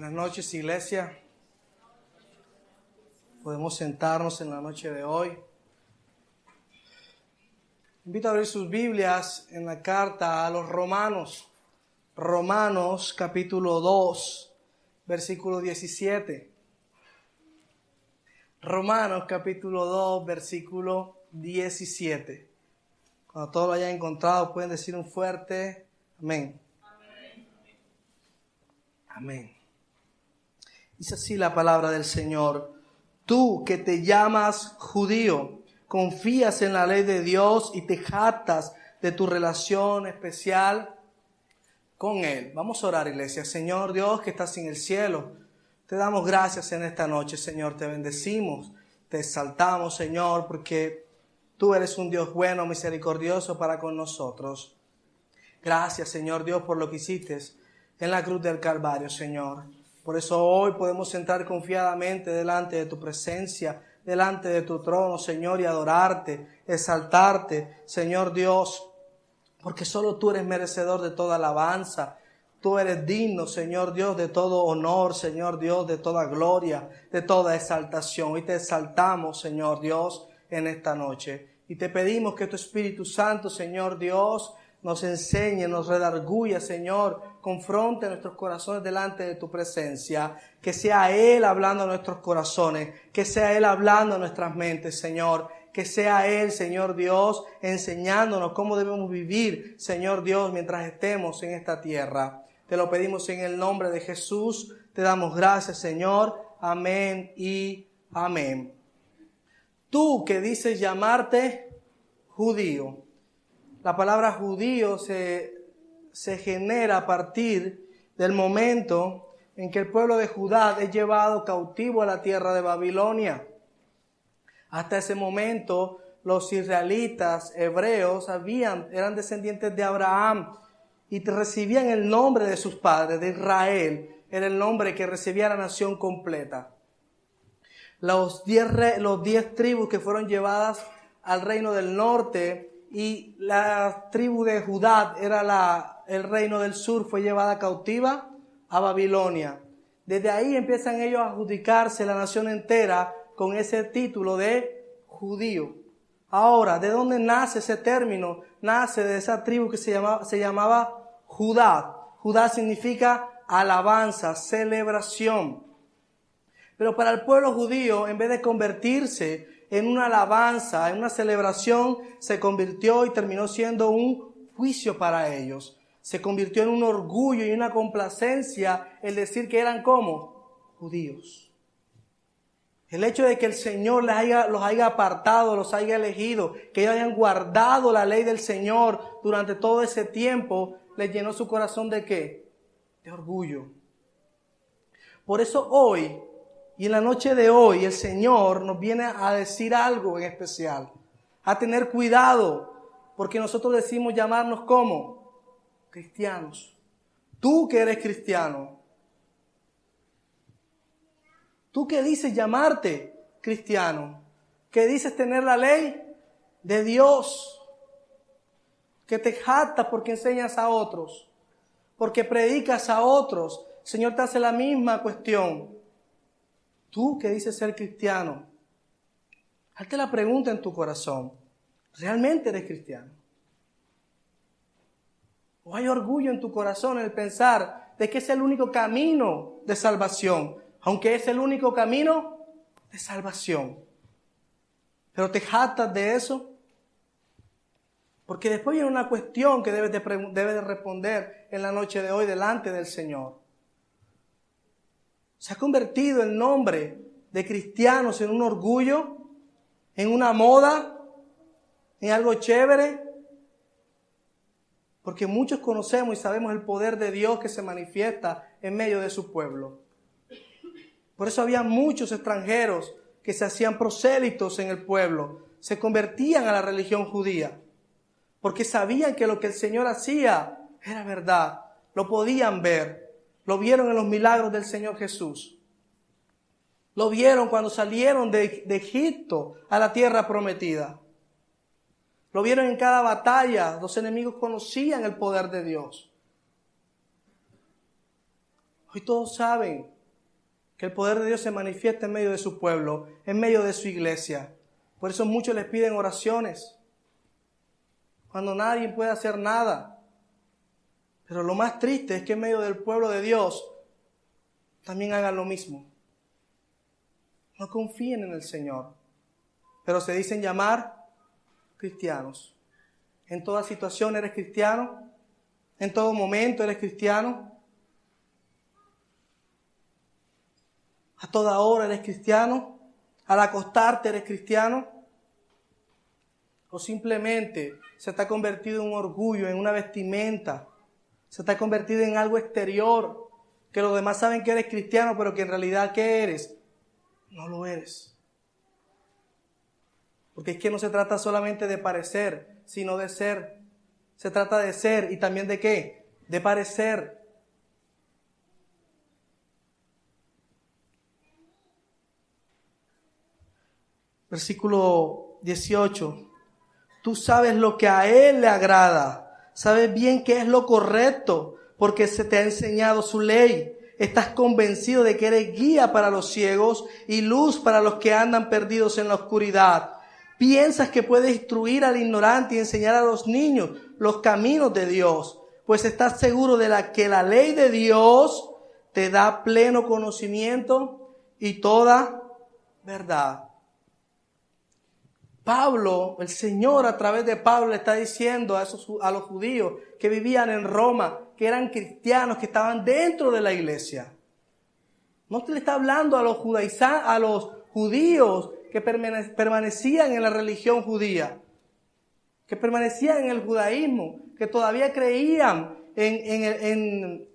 Buenas noches, iglesia. Podemos sentarnos en la noche de hoy. Invito a abrir sus Biblias en la carta a los Romanos. Romanos capítulo 2, versículo 17. Romanos capítulo 2, versículo 17. Cuando todos lo hayan encontrado, pueden decir un fuerte amén. Amén. Dice así la palabra del Señor. Tú que te llamas judío, confías en la ley de Dios y te jactas de tu relación especial con Él. Vamos a orar, iglesia. Señor Dios que estás en el cielo, te damos gracias en esta noche, Señor. Te bendecimos, te exaltamos, Señor, porque tú eres un Dios bueno, misericordioso para con nosotros. Gracias, Señor Dios, por lo que hiciste en la cruz del Calvario, Señor. Por eso hoy podemos entrar confiadamente delante de tu presencia, delante de tu trono, Señor, y adorarte, exaltarte, Señor Dios, porque solo tú eres merecedor de toda alabanza. Tú eres digno, Señor Dios, de todo honor, Señor Dios, de toda gloria, de toda exaltación. Y te exaltamos, Señor Dios, en esta noche. Y te pedimos que tu Espíritu Santo, Señor Dios, nos enseñe, nos redarguya, Señor, confronte nuestros corazones delante de tu presencia, que sea Él hablando a nuestros corazones, que sea Él hablando a nuestras mentes, Señor, que sea Él, Señor Dios, enseñándonos cómo debemos vivir, Señor Dios, mientras estemos en esta tierra. Te lo pedimos en el nombre de Jesús, te damos gracias, Señor, amén y amén. Tú que dices llamarte judío. La palabra judío se genera a partir del momento en que el pueblo de Judá es llevado cautivo a la tierra de Babilonia. Hasta ese momento los israelitas hebreos eran descendientes de Abraham y recibían el nombre de sus padres, de Israel. Era el nombre que recibía la nación completa. Los 10 tribus que fueron llevadas al reino del norte y la tribu de Judá era el reino del sur, fue llevada cautiva a Babilonia. Desde ahí empiezan ellos a adjudicarse la nación entera con ese título de judío. Ahora, ¿de dónde nace ese término? Nace de esa tribu que se llamaba Judá. Judá significa alabanza, celebración. Pero para el pueblo judío, en vez de convertirse en una alabanza, en una celebración, se convirtió y terminó siendo un juicio para ellos. Se convirtió en un orgullo y una complacencia el decir que eran como judíos. El hecho de que el Señor los haya apartado, los haya elegido, que ellos hayan guardado la ley del Señor durante todo ese tiempo, les llenó su corazón ¿de qué? De orgullo. Por eso hoy, y en la noche de hoy, el Señor nos viene a decir algo en especial. A tener cuidado, porque nosotros decimos llamarnos como cristianos. Tú que eres cristiano. Tú que dices llamarte cristiano. Que dices tener la ley de Dios. Que te jactas porque enseñas a otros. Porque predicas a otros. El Señor te hace la misma cuestión. Tú que dices ser cristiano, hazte la pregunta en tu corazón, ¿realmente eres cristiano? ¿O hay orgullo en tu corazón en el pensar de que es el único camino de salvación, aunque es el único camino de salvación? ¿Pero te jactas de eso? Porque después viene una cuestión que debes de responder en la noche de hoy delante del Señor. ¿Se ha convertido el nombre de cristianos en un orgullo, en una moda, en algo chévere? Porque muchos conocemos y sabemos el poder de Dios que se manifiesta en medio de su pueblo. Por eso había muchos extranjeros que se hacían prosélitos en el pueblo, se convertían a la religión judía, porque sabían que lo que el Señor hacía era verdad, lo podían ver. Lo vieron en los milagros del Señor Jesús. Lo vieron cuando salieron de Egipto a la tierra prometida. Lo vieron en cada batalla. Los enemigos conocían el poder de Dios. Hoy todos saben Que el poder de Dios se manifieste en medio de su pueblo, en medio de su iglesia. Por eso muchos les piden oraciones, cuando nadie puede hacer nada. Pero lo más triste es que en medio del pueblo de Dios también hagan lo mismo. No confíen en el Señor, pero se dicen llamar cristianos. En toda situación eres cristiano, en todo momento eres cristiano, a toda hora eres cristiano, al acostarte eres cristiano, o simplemente se te ha convertido en un orgullo, en una vestimenta, se te ha convertido en algo exterior, que los demás saben que eres cristiano, pero que en realidad ¿qué eres? No lo eres. Porque es que no se trata solamente de parecer, sino de ser. Se trata de ser y también de ¿qué? De parecer. Versículo 18. Tú sabes lo que a Él le agrada. Sabes bien qué es lo correcto, porque se te ha enseñado su ley. Estás convencido de que eres guía para los ciegos y luz para los que andan perdidos en la oscuridad. Piensas que puedes instruir al ignorante y enseñar a los niños los caminos de Dios, pues estás seguro de que la ley de Dios te da pleno conocimiento y toda verdad. Pablo, el Señor a través de Pablo le está diciendo a los judíos que vivían en Roma, que eran cristianos, que estaban dentro de la iglesia. No le está hablando a los judíos que permanecían en la religión judía, que permanecían en el judaísmo, que todavía creían en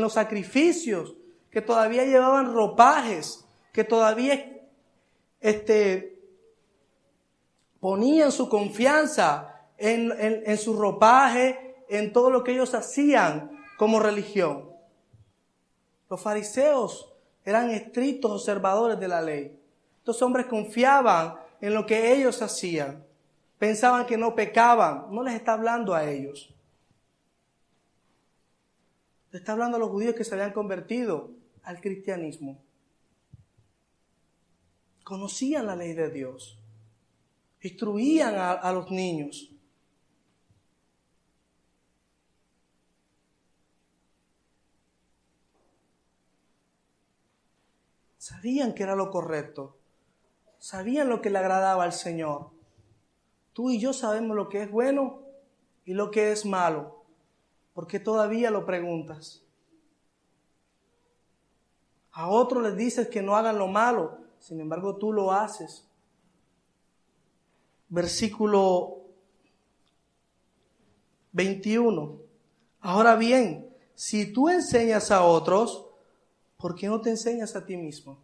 los sacrificios, que todavía llevaban ropajes, que todavía ponían su confianza en su ropaje, en todo lo que ellos hacían como religión. Los fariseos eran estrictos observadores de la ley. Estos hombres confiaban en lo que ellos hacían. Pensaban que no pecaban. No les está hablando a ellos. Les está hablando a los judíos que se habían convertido al cristianismo. Conocían la ley de Dios. Instruían a los niños. Sabían que era lo correcto. Sabían lo que le agradaba al Señor. Tú y yo sabemos lo que es bueno y lo que es malo. ¿Por qué todavía lo preguntas? A otros les dices que no hagan lo malo. Sin embargo, tú lo haces. Versículo 21. Ahora bien, si tú enseñas a otros, ¿por qué no te enseñas a ti mismo?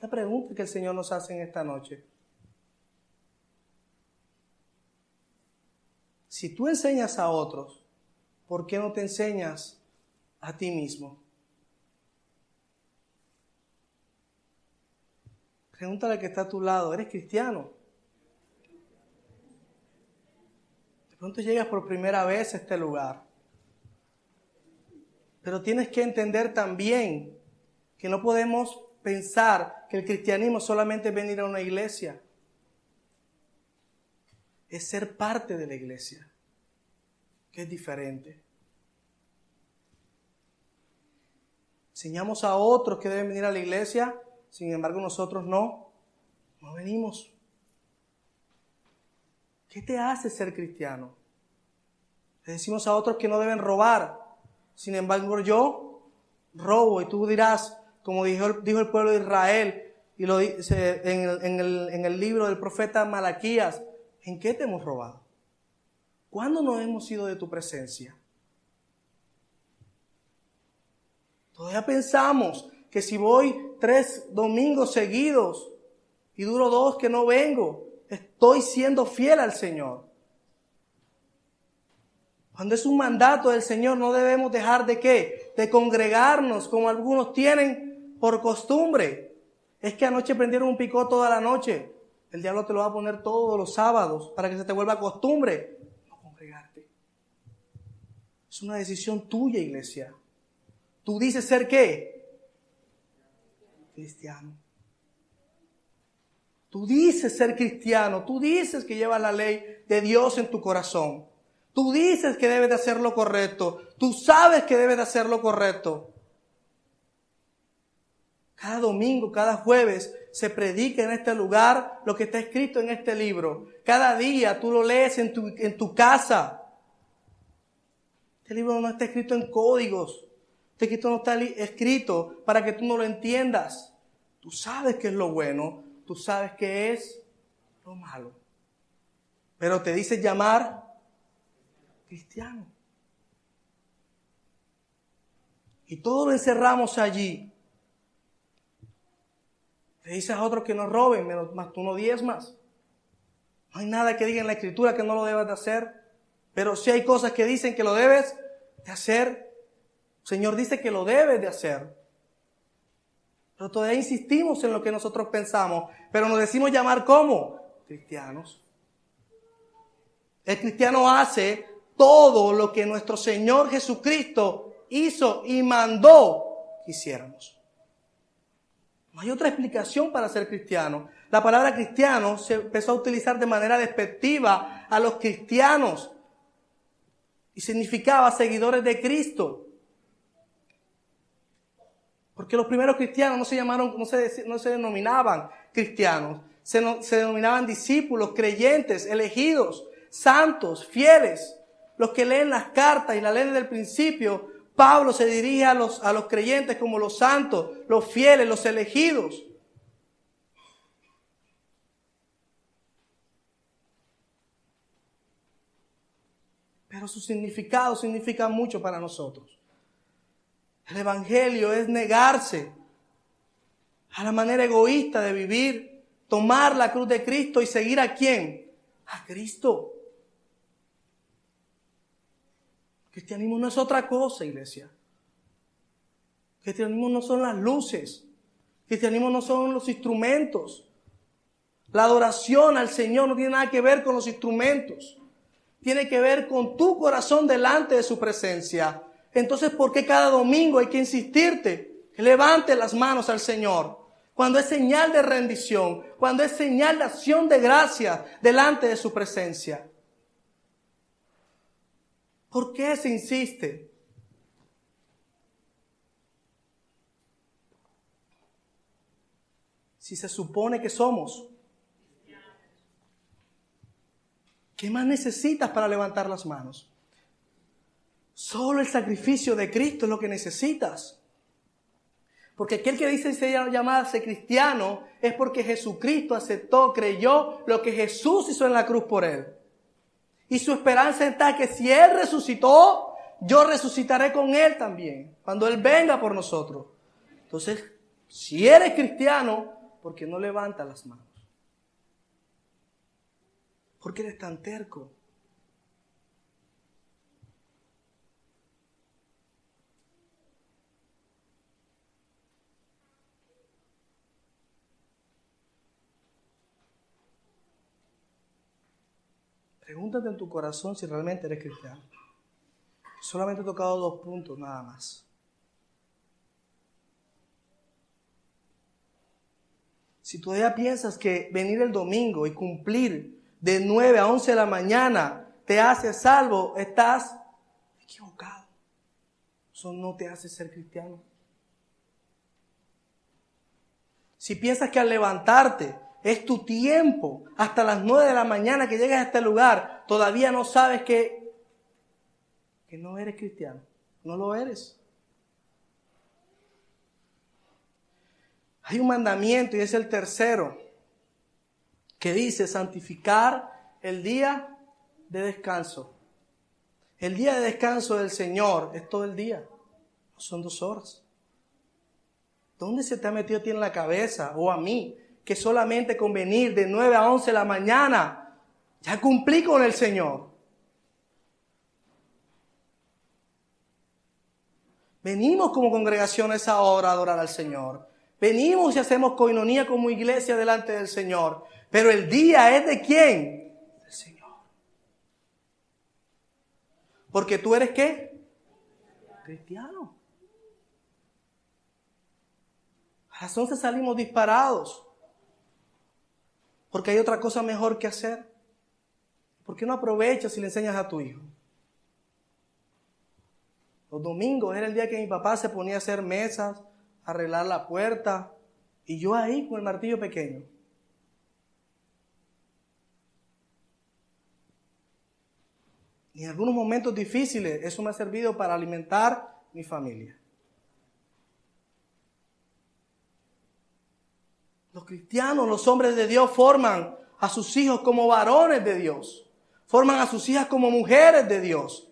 La pregunta que el Señor nos hace en esta noche. Si tú enseñas a otros, ¿por qué no te enseñas a ti mismo? Pregúntale al que está a tu lado, ¿eres cristiano? De pronto llegas por primera vez a este lugar. Pero tienes que entender también que no podemos pensar que el cristianismo solamente es venir a una iglesia. Es ser parte de la iglesia, que es diferente. Enseñamos a otros que deben venir a la iglesia, sin embargo nosotros no venimos. ¿Qué te hace ser cristiano? Le decimos a otros que no deben robar, sin embargo yo robo, y tú dirás, como dijo el pueblo de Israel, y lo dice en el libro del profeta Malaquías, ¿en qué te hemos robado? ¿Cuándo nos hemos ido de tu presencia? Todavía pensamos que si voy 3 domingos seguidos y duro 2 que no vengo, estoy siendo fiel al Señor. Cuando es un mandato del Señor, no debemos dejar de ¿qué? De congregarnos, como algunos tienen por costumbre. Es que anoche prendieron un picó toda la noche. El diablo te lo va a poner todos los sábados para que se te vuelva costumbre. No congregarte. Es una decisión tuya, iglesia. Tú dices ser ¿qué? Cristiano. Tú dices ser cristiano. Tú dices que llevas la ley de Dios en tu corazón. Tú dices que debes de hacer lo correcto. Tú sabes que debes de hacer lo correcto. Cada domingo, cada jueves se predica en este lugar lo que está escrito en este libro. Cada día tú lo lees en tu casa. Este libro no está escrito en códigos. Este escrito no está escrito para que tú no lo entiendas. Tú sabes qué es lo bueno. Tú sabes qué es lo malo. Pero te dice llamar cristiano. Y todo lo encerramos allí. Le dices a otros que no roben, más tú no diezmas. No hay nada que diga en la Escritura que no lo debas de hacer. Pero sí hay cosas que dicen que lo debes de hacer. El Señor dice que lo debes de hacer. Pero todavía insistimos en lo que nosotros pensamos. Pero nos decimos llamar ¿cómo? Cristianos. El cristiano hace todo lo que nuestro Señor Jesucristo hizo y mandó que hiciéramos. No hay otra explicación para ser cristiano. La palabra cristiano se empezó a utilizar de manera despectiva a los cristianos y significaba seguidores de Cristo. Porque los primeros cristianos no se denominaban cristianos, se denominaban discípulos, creyentes, elegidos, santos, fieles. Los que leen las cartas y la leen desde el principio, Pablo se dirige a los creyentes como los santos, los fieles, los elegidos. Pero su significado significa mucho para nosotros. El evangelio es negarse a la manera egoísta de vivir, tomar la cruz de Cristo y seguir ¿a quién? A Cristo. Cristianismo no es otra cosa, iglesia. Cristianismo no son las luces. Cristianismo no son los instrumentos. La adoración al Señor no tiene nada que ver con los instrumentos. Tiene que ver con tu corazón delante de su presencia. Entonces, ¿por qué cada domingo hay que insistirte que levantes las manos al Señor? Cuando es señal de rendición, cuando es señal de acción de gracia delante de su presencia. ¿Por qué se insiste? Si se supone que somos. ¿Qué más necesitas para levantar las manos? Solo el sacrificio de Cristo es lo que necesitas. Porque aquel que dice llamarse cristiano es porque Jesucristo aceptó, creyó lo que Jesús hizo en la cruz por él. Y su esperanza está que si Él resucitó, yo resucitaré con Él también, cuando Él venga por nosotros. Entonces, si eres cristiano, ¿por qué no levantas las manos? ¿Por qué eres tan terco? Pregúntate en tu corazón si realmente eres cristiano. Solamente he tocado 2 puntos, nada más. Si todavía piensas que venir el domingo y cumplir de 9 a 11 de la mañana te hace salvo, estás equivocado. Eso no te hace ser cristiano. Si piensas que al levantarte es tu tiempo hasta las 9 de la mañana que llegas a este lugar, todavía no sabes que no eres cristiano. No lo eres. Hay un mandamiento y es el tercero que dice santificar el día de descanso. El día de descanso del Señor es todo el día. No son 2 horas. ¿Dónde se te ha metido a ti en la cabeza o a mí que solamente con venir de 9 a 11 de la mañana ya cumplí con el Señor? Venimos como congregación a esa hora a adorar al Señor. Venimos y hacemos coinonía como iglesia delante del Señor. Pero el día es ¿de quién? Del Señor. Porque tú eres ¿qué? Cristiano. A las 11 salimos disparados. Porque hay otra cosa mejor que hacer. ¿Por qué no aprovechas y le enseñas a tu hijo? Los domingos era el día que mi papá se ponía a hacer mesas, a arreglar la puerta, y yo ahí con el martillo pequeño. Y en algunos momentos difíciles eso me ha servido para alimentar mi familia. Los cristianos, los hombres de Dios, forman a sus hijos como varones de Dios. Forman a sus hijas como mujeres de Dios.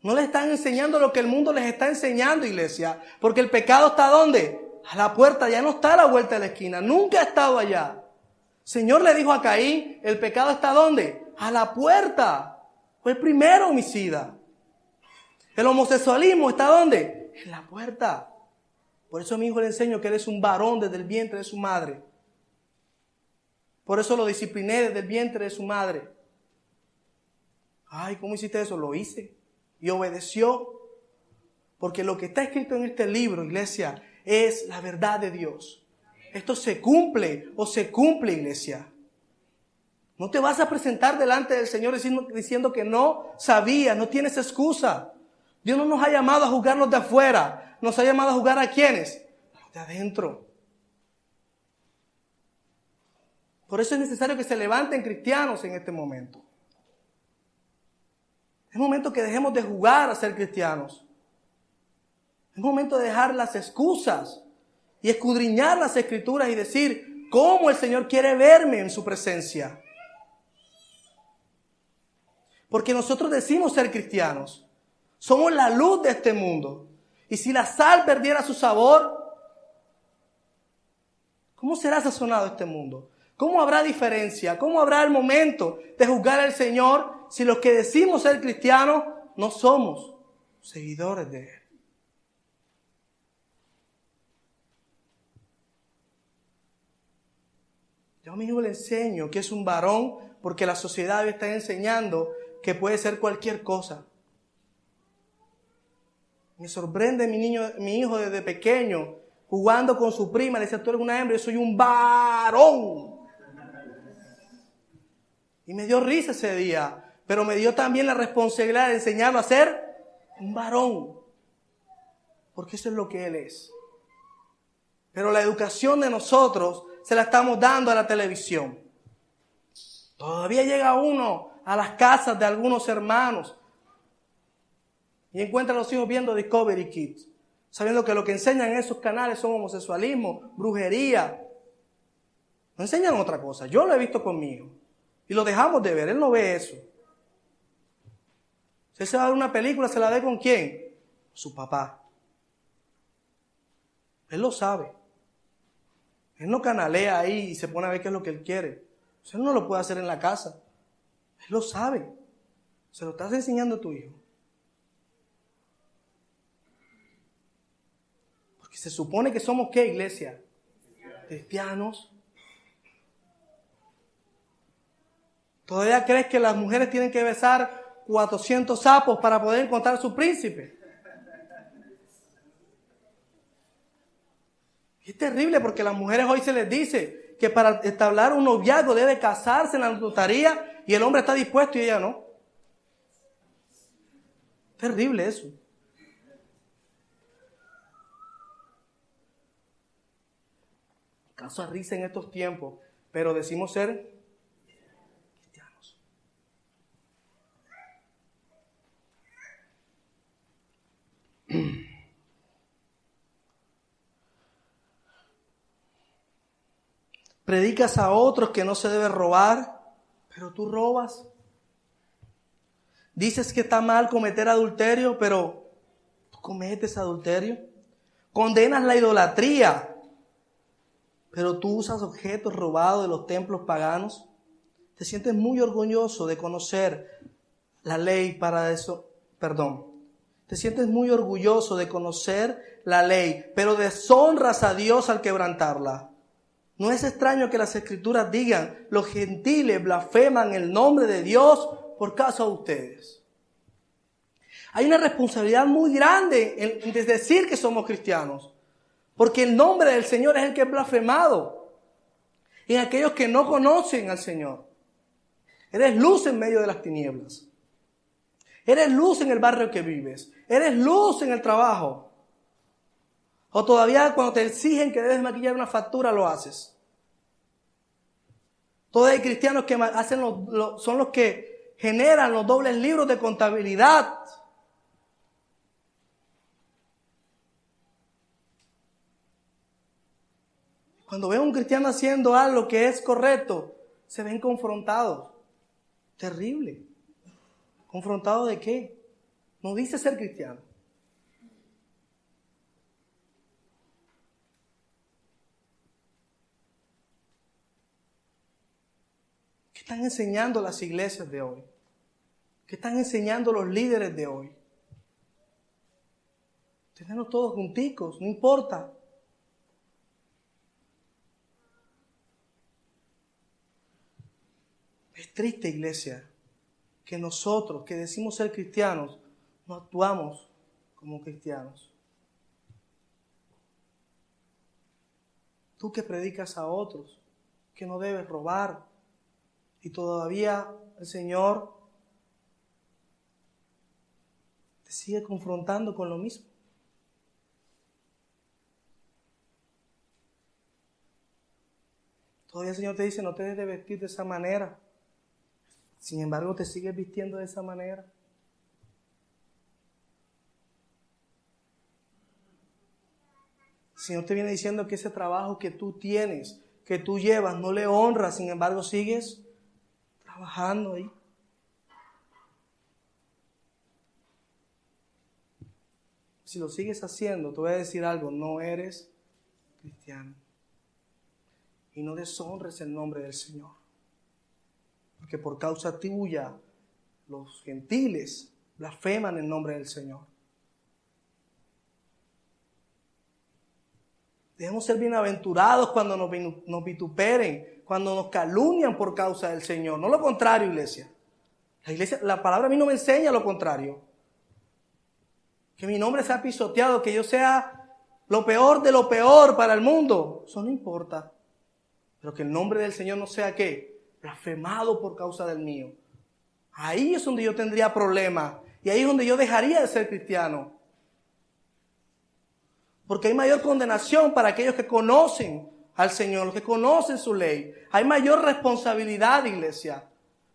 No les están enseñando lo que el mundo les está enseñando, iglesia. Porque el pecado está ¿dónde? A la puerta, ya no está a la vuelta de la esquina. Nunca ha estado allá. El Señor le dijo a Caín, el pecado está ¿dónde? A la puerta. Fue el primer homicida. El homosexualismo está ¿dónde? En la puerta. Por eso a mi hijo le enseño que él es un varón desde el vientre de su madre. Por eso lo discipliné desde el vientre de su madre. Ay, ¿cómo hiciste eso? Lo hice. Y obedeció. Porque lo que está escrito en este libro, iglesia, es la verdad de Dios. Esto se cumple o se cumple, iglesia. No te vas a presentar delante del Señor diciendo que no sabías, no tienes excusa. Dios no nos ha llamado a juzgarnos de afuera. Nos ha llamado a juzgar ¿a quiénes? Los de adentro. Por eso es necesario que se levanten cristianos en este momento. Es momento que dejemos de jugar a ser cristianos. Es momento de dejar las excusas y escudriñar las escrituras y decir cómo el Señor quiere verme en su presencia. Porque nosotros decimos ser cristianos. Somos la luz de este mundo. Y si la sal perdiera su sabor, ¿cómo será sazonado este mundo? ¿Cómo habrá diferencia? ¿Cómo habrá el momento de juzgar al Señor si los que decimos ser cristianos no somos seguidores de Él? Yo a mi hijo le enseño que es un varón porque la sociedad le está enseñando que puede ser cualquier cosa. Me sorprende mi hijo desde pequeño, jugando con su prima, le decía, tú eres una hembra, yo soy un varón. Y me dio risa ese día, pero me dio también la responsabilidad de enseñarlo a ser un varón. Porque eso es lo que él es. Pero la educación de nosotros se la estamos dando a la televisión. Todavía llega uno a las casas de algunos hermanos y encuentra a los hijos viendo Discovery Kids, sabiendo que lo que enseñan en esos canales son homosexualismo, brujería. No enseñan otra cosa. Yo lo he visto conmigo y lo dejamos de ver. Él no ve eso. Si él se va a ver una película, ¿se la ve con quién? Su papá. Él lo sabe. Él no canalea ahí y se pone a ver qué es lo que él quiere. Él no lo puede hacer en la casa. Él lo sabe. Se lo estás enseñando a tu hijo. Porque se supone que somos ¿qué, iglesia? Cristianos. ¿Todavía crees que las mujeres tienen que besar 400 sapos para poder encontrar a su príncipe? Es terrible porque a las mujeres hoy se les dice que para establecer un noviazgo debe casarse en la notaría y el hombre está dispuesto y ella no. Terrible eso. Causa risa en estos tiempos, pero decimos ser cristianos. Predicas a otros que no se debe robar, pero tú robas. Dices que está mal cometer adulterio, pero tú cometes adulterio. Condenas la idolatría, pero tú usas objetos robados de los templos paganos. Te sientes muy orgulloso de conocer la ley para eso, Te sientes muy orgulloso de conocer la ley, pero deshonras a Dios al quebrantarla. No es extraño que las Escrituras digan, los gentiles blasfeman el nombre de Dios por causa de ustedes. Hay una responsabilidad muy grande en decir que somos cristianos. Porque el nombre del Señor es el que es blasfemado en aquellos que no conocen al Señor. Eres luz en medio de las tinieblas. Eres luz en el barrio que vives. Eres luz en el trabajo. O todavía cuando te exigen que debes maquillar una factura, lo haces. Todos hay cristianos que hacen son los que generan los dobles libros de contabilidad. Cuando ven a un cristiano haciendo algo que es correcto, se ven confrontados. Terrible. ¿Confrontados de qué? No dice ser cristiano. ¿Qué están enseñando las iglesias de hoy? ¿Qué están enseñando los líderes de hoy? Tenernos todos junticos, no importa. Es triste, iglesia, que nosotros que decimos ser cristianos no actuamos como cristianos. Tú que predicas a otros que no debes robar y todavía el Señor te sigue confrontando con lo mismo. Todavía el Señor te dice no te debes de vestir de esa manera. Sin embargo, te sigues vistiendo de esa manera. El Señor te viene diciendo que ese trabajo que tú tienes, que tú llevas, no le honras, sin embargo, sigues trabajando ahí. Si lo sigues haciendo, te voy a decir algo, no eres cristiano. Y no deshonres el nombre del Señor. Porque por causa tuya, los gentiles blasfeman el nombre del Señor. Debemos ser bienaventurados cuando nos vituperen, cuando nos calumnian por causa del Señor. No lo contrario, iglesia. La palabra a mí no me enseña lo contrario. Que mi nombre sea pisoteado, que yo sea lo peor de lo peor para el mundo. Eso no importa. Pero que el nombre del Señor no sea ¿qué? Blasfemado por causa del mío. Ahí es donde yo tendría problemas. Y ahí es donde yo dejaría de ser cristiano. Porque hay mayor condenación para aquellos que conocen al Señor, los que conocen su ley. Hay mayor responsabilidad, iglesia.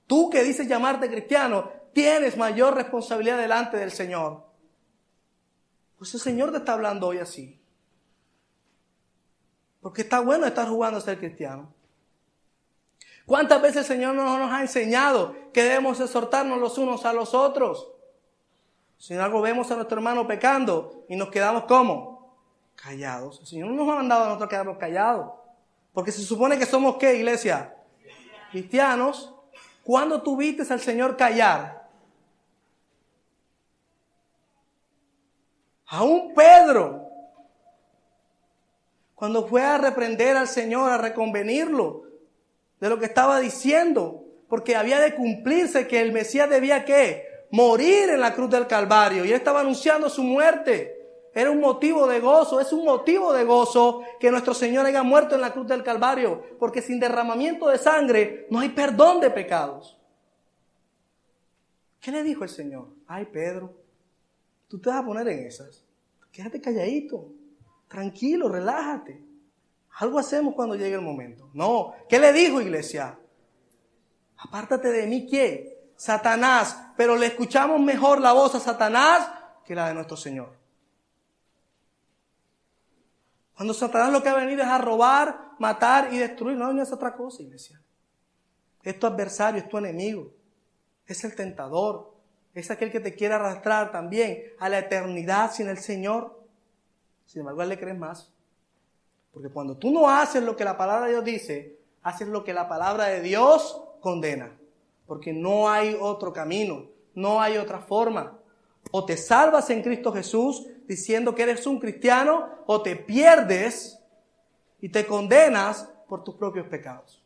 Tú que dices llamarte cristiano, tienes mayor responsabilidad delante del Señor. Pues el Señor te está hablando hoy así. Porque está bueno estar jugando a ser cristiano. ¿Cuántas veces el Señor no nos ha enseñado que debemos exhortarnos los unos a los otros? Sin embargo, vemos a nuestro hermano pecando y nos quedamos ¿cómo? Callados. El Señor no nos ha mandado a nosotros a quedarnos callados. Porque se supone que somos ¿qué, iglesia? Cristianos. ¿Cuándo tú viste al Señor callar? Aún Pedro, cuando fue a reprender al Señor, a reconvenirlo de lo que estaba diciendo, porque había de cumplirse que el Mesías debía ¿qué? Morir en la cruz del Calvario. Y él estaba anunciando su muerte. Era un motivo de gozo, es un motivo de gozo que nuestro Señor haya muerto en la cruz del Calvario, porque sin derramamiento de sangre no hay perdón de pecados. ¿Qué le dijo el Señor? Ay, Pedro, tú te vas a poner en esas. Quédate calladito, tranquilo, relájate. Algo hacemos cuando llegue el momento. No, ¿qué le dijo, iglesia? Apártate de mí, ¿quién? Satanás. Pero le escuchamos mejor la voz a Satanás que la de nuestro Señor. Cuando Satanás lo que ha venido es a robar, matar y destruir. No es otra cosa, iglesia. Es tu adversario, es tu enemigo. Es el tentador. Es aquel que te quiere arrastrar también a la eternidad sin el Señor. Sin embargo, a él le crees más. Porque cuando tú no haces lo que la palabra de Dios dice, haces lo que la palabra de Dios condena. Porque no hay otro camino, no hay otra forma. O te salvas en Cristo Jesús diciendo que eres un cristiano, o te pierdes y te condenas por tus propios pecados.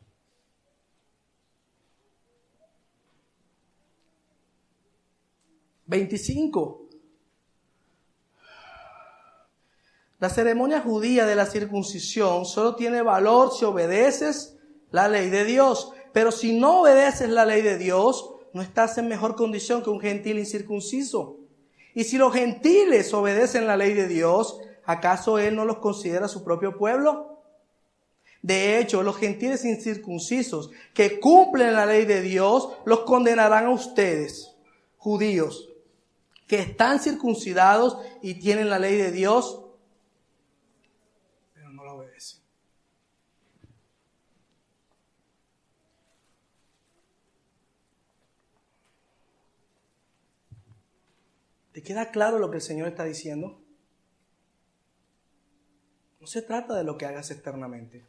La ceremonia judía de la circuncisión solo tiene valor si obedeces la ley de Dios. Pero si no obedeces la ley de Dios, no estás en mejor condición que un gentil incircunciso. Y si los gentiles obedecen la ley de Dios, ¿acaso Él no los considera su propio pueblo? De hecho, los gentiles incircuncisos que cumplen la ley de Dios los condenarán a ustedes, judíos, que están circuncidados y tienen la ley de Dios, pero no la obedecen. ¿Te queda claro lo que el Señor está diciendo? No se trata de lo que hagas externamente.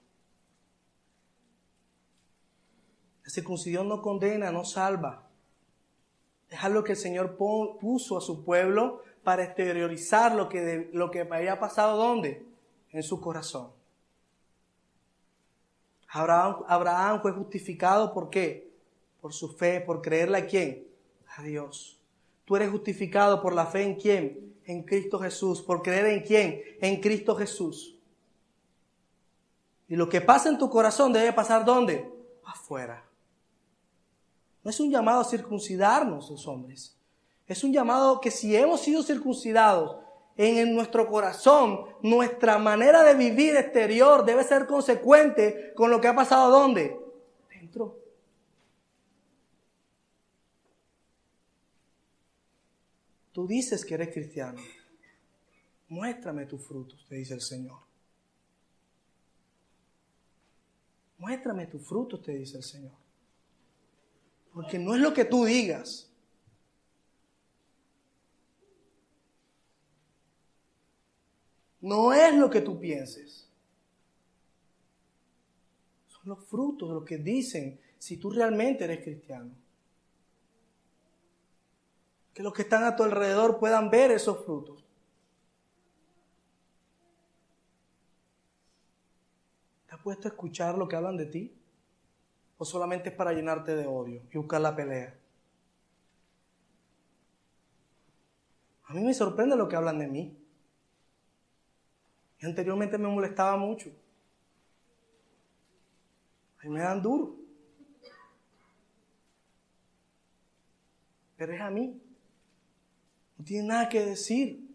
La circuncisión no condena, no salva. Es algo que el Señor puso a su pueblo para exteriorizar lo que había pasado, ¿dónde? En su corazón. Abraham fue justificado, ¿por qué? Por su fe, por creerle a ¿quién? A Dios. Tú eres justificado por la fe ¿en quién? En Cristo Jesús. ¿Por creer en quién? En Cristo Jesús. Y lo que pasa en tu corazón debe pasar ¿dónde? Afuera. No es un llamado a circuncidarnos los hombres. Es un llamado que si hemos sido circuncidados en nuestro corazón, nuestra manera de vivir exterior debe ser consecuente con lo que ha pasado ¿dónde? Dentro. Tú dices que eres cristiano. Muéstrame tus frutos, te dice el Señor. Muéstrame tus frutos, te dice el Señor. Porque no es lo que tú digas. No es lo que tú pienses. Son los frutos, lo que dicen si tú realmente eres cristiano. Que los que están a tu alrededor puedan ver esos frutos. ¿Te has puesto a escuchar lo que hablan de ti? ¿O solamente es para llenarte de odio y buscar la pelea? A mí me sorprende lo que hablan de mí. Y anteriormente me molestaba mucho. A mí me dan duro. Pero es a mí. No tiene nada que decir.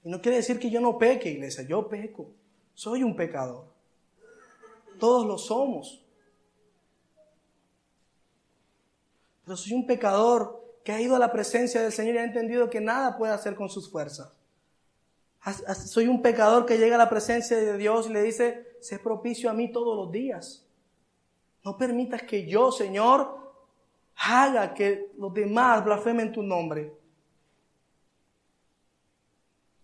Y no quiere decir que yo no peque, iglesia. Yo peco. Soy un pecador. Todos lo somos. Pero soy un pecador que ha ido a la presencia del Señor y ha entendido que nada puede hacer con sus fuerzas. Soy un pecador que llega a la presencia de Dios y le dice, sé propicio a mí todos los días. No permitas que yo, Señor, haga que los demás blasfemen tu nombre.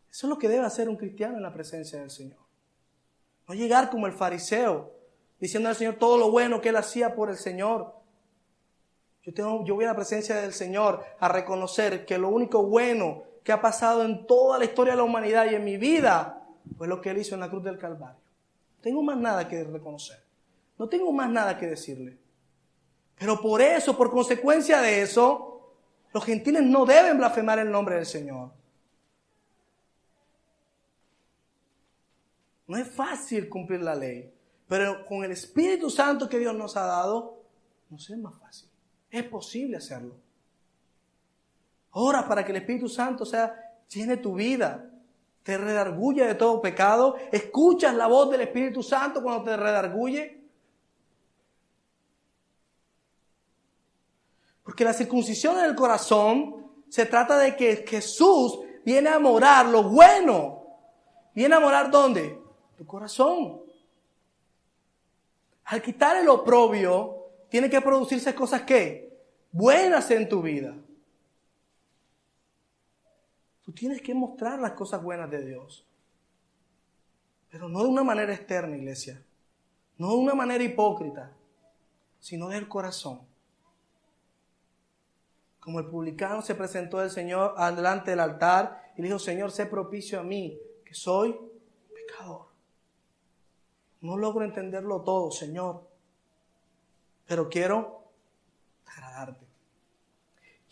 Eso es lo que debe hacer un cristiano en la presencia del Señor. No llegar como el fariseo, diciendo al Señor todo lo bueno que él hacía por el Señor. Yo voy a la presencia del Señor a reconocer que lo único bueno que ha pasado en toda la historia de la humanidad y en mi vida fue lo que Él hizo en la cruz del Calvario. No tengo más nada que reconocer. No tengo más nada que decirle. Pero por eso, por consecuencia de eso, los gentiles no deben blasfemar el nombre del Señor. No es fácil cumplir la ley, pero con el Espíritu Santo que Dios nos ha dado, nos es más fácil. Es posible hacerlo. Ora para que el Espíritu Santo llene tu vida, te redarguya de todo pecado. ¿Escuchas la voz del Espíritu Santo cuando te redarguye? Porque la circuncisión en el corazón se trata de que Jesús viene a morar lo bueno. ¿Viene a morar dónde? Tu corazón. Al quitar el oprobio, tiene que producirse cosas ¿qué? Buenas en tu vida. Tú tienes que mostrar las cosas buenas de Dios. Pero no de una manera externa, iglesia. No de una manera hipócrita, sino del corazón. Como el publicano se presentó el Señor delante del altar y le dijo, Señor, sé propicio a mí, que soy pecador. No logro entenderlo todo, Señor, pero quiero agradarte.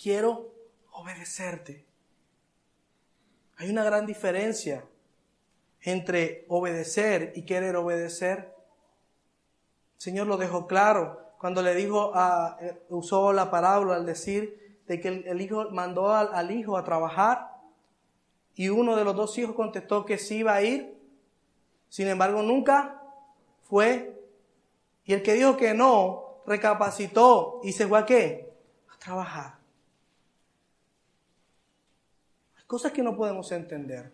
Quiero obedecerte. Hay una gran diferencia entre obedecer y querer obedecer. El Señor lo dejó claro cuando le dijo, usó la parábola al decir de que el hijo mandó al hijo a trabajar y uno de los dos hijos contestó que sí iba a ir. Sin embargo, nunca fue. Y el que dijo que no, recapacitó y se fue ¿a qué? A trabajar. Hay cosas que no podemos entender.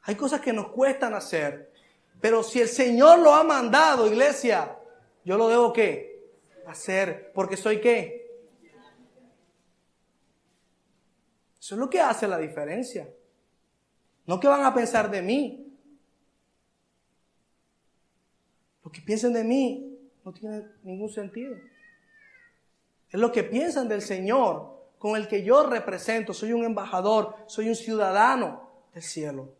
Hay cosas que nos cuestan hacer. Pero si el Señor lo ha mandado, iglesia, yo lo debo ¿qué? Hacer. Porque soy ¿qué? Eso es lo que hace la diferencia. No que van a pensar de mí. Lo que piensen de mí no tiene ningún sentido. Es lo que piensan del Señor con el que yo represento. Soy un embajador, soy un ciudadano del cielo.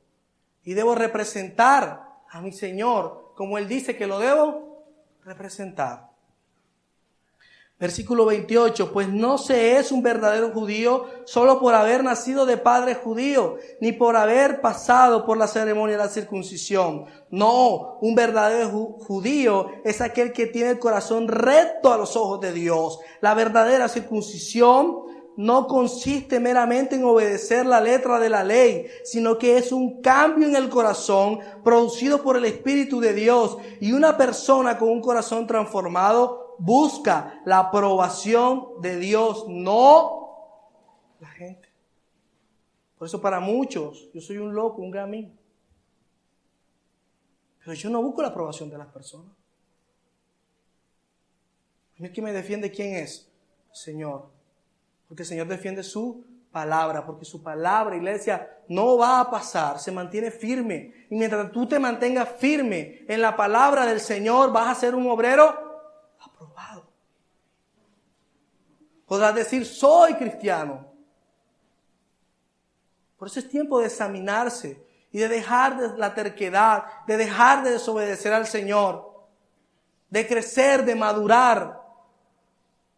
Y debo representar a mi Señor como Él dice que lo debo representar. Versículo 28, pues no se es un verdadero judío solo por haber nacido de padre judío, ni por haber pasado por la ceremonia de la circuncisión. No, un verdadero judío es aquel que tiene el corazón recto a los ojos de Dios. La verdadera circuncisión no consiste meramente en obedecer la letra de la ley, sino que es un cambio en el corazón producido por el Espíritu de Dios. Y una persona con un corazón transformado busca la aprobación de Dios, no la gente. Por eso para muchos, yo soy un loco, un gamín. Pero yo no busco la aprobación de las personas. A mí el que me defiende, ¿quién es? El Señor. Porque el Señor defiende su palabra, porque su palabra, iglesia, no va a pasar, se mantiene firme. Y mientras tú te mantengas firme en la palabra del Señor, vas a ser un obrero aprobado. Podrás decir, soy cristiano. Por eso es tiempo de examinarse y de dejar de la terquedad, de dejar de desobedecer al Señor, de crecer, de madurar.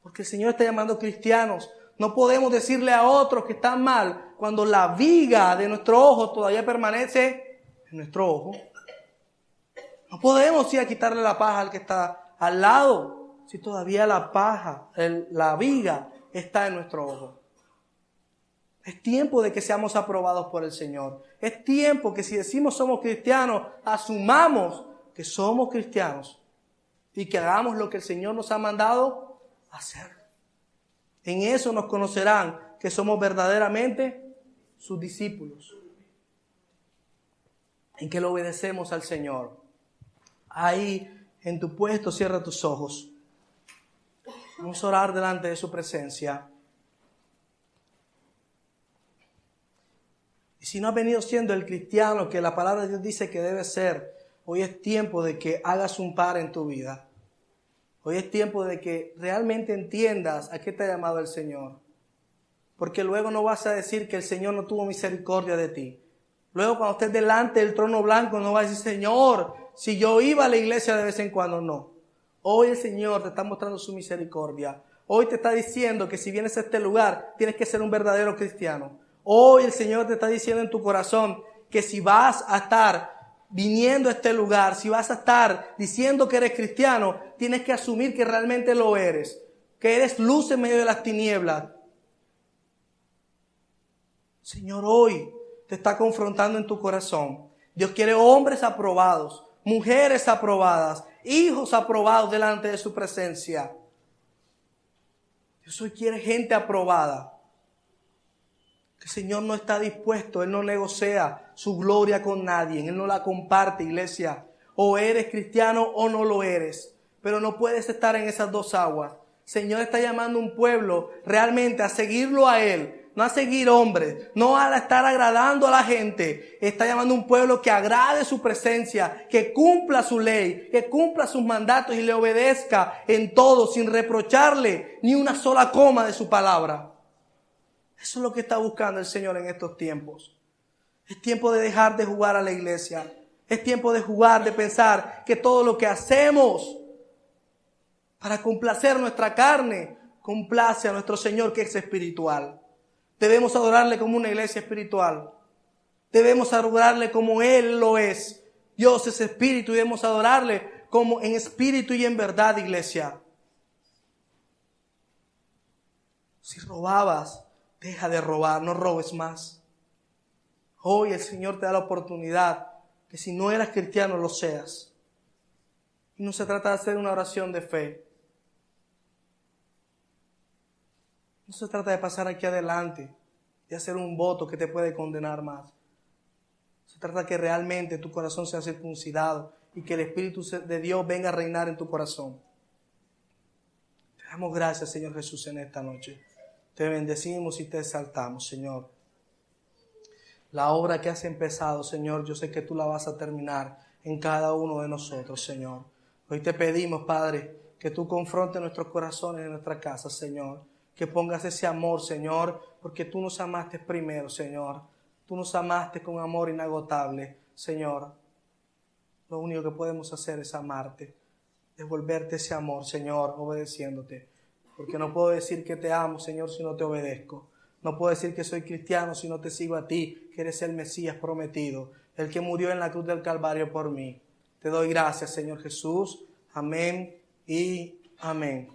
Porque el Señor está llamando cristianos. No podemos decirle a otros que están mal cuando la viga de nuestro ojo todavía permanece en nuestro ojo. No podemos ir a quitarle la paja al que está al lado si todavía la paja, la viga está en nuestro ojo. Es tiempo de que seamos aprobados por el Señor. Es tiempo que si decimos somos cristianos, asumamos que somos cristianos y que hagamos lo que el Señor nos ha mandado hacer. En eso nos conocerán que somos verdaderamente sus discípulos. En que le obedecemos al Señor. Ahí en tu puesto cierra tus ojos. Vamos a orar delante de su presencia. Y si no has venido siendo el cristiano que la palabra de Dios dice que debe ser, hoy es tiempo de que hagas un par en tu vida. Hoy es tiempo de que realmente entiendas a qué te ha llamado el Señor. Porque luego no vas a decir que el Señor no tuvo misericordia de ti. Luego cuando estés delante del trono blanco no vas a decir, Señor, si yo iba a la iglesia de vez en cuando, no. Hoy el Señor te está mostrando su misericordia. Hoy te está diciendo que si vienes a este lugar tienes que ser un verdadero cristiano. Hoy el Señor te está diciendo en tu corazón que si vas a estar viniendo a este lugar, si vas a estar diciendo que eres cristiano, tienes que asumir que realmente lo eres, que eres luz en medio de las tinieblas. Señor, hoy te está confrontando en tu corazón. Dios quiere hombres aprobados, mujeres aprobadas, hijos aprobados delante de su presencia. Dios hoy quiere gente aprobada. El Señor no está dispuesto, Él no negocia su gloria con nadie, Él no la comparte, iglesia. O eres cristiano o no lo eres, pero no puedes estar en esas dos aguas. El Señor está llamando a un pueblo realmente a seguirlo a Él, no a seguir hombres, no a estar agradando a la gente. Está llamando a un pueblo que agrade su presencia, que cumpla su ley, que cumpla sus mandatos y le obedezca en todo sin reprocharle ni una sola coma de su palabra. Eso es lo que está buscando el Señor en estos tiempos. Es tiempo de dejar de jugar a la iglesia. Es tiempo de jugar, de pensar que todo lo que hacemos para complacer nuestra carne, complace a nuestro Señor que es espiritual. Debemos adorarle como una iglesia espiritual. Debemos adorarle como Él lo es. Dios es espíritu y debemos adorarle como en espíritu y en verdad, iglesia. Si robabas, deja de robar, no robes más. Hoy el Señor te da la oportunidad que si no eras cristiano lo seas. Y no se trata de hacer una oración de fe. No se trata de pasar aquí adelante, de hacer un voto que te puede condenar más. Se trata de que realmente tu corazón sea circuncidado y que el Espíritu de Dios venga a reinar en tu corazón. Te damos gracias, Señor Jesús, en esta noche. Te bendecimos y te exaltamos, Señor. La obra que has empezado, Señor, yo sé que tú la vas a terminar en cada uno de nosotros, Señor. Hoy te pedimos, Padre, que tú confrontes nuestros corazones en nuestra casa, Señor. Que pongas ese amor, Señor, porque tú nos amaste primero, Señor. Tú nos amaste con amor inagotable, Señor. Lo único que podemos hacer es amarte, devolverte ese amor, Señor, obedeciéndote. Porque no puedo decir que te amo, Señor, si no te obedezco. No puedo decir que soy cristiano si no te sigo a ti, que eres el Mesías prometido, el que murió en la cruz del Calvario por mí. Te doy gracias, Señor Jesús. Amén y amén.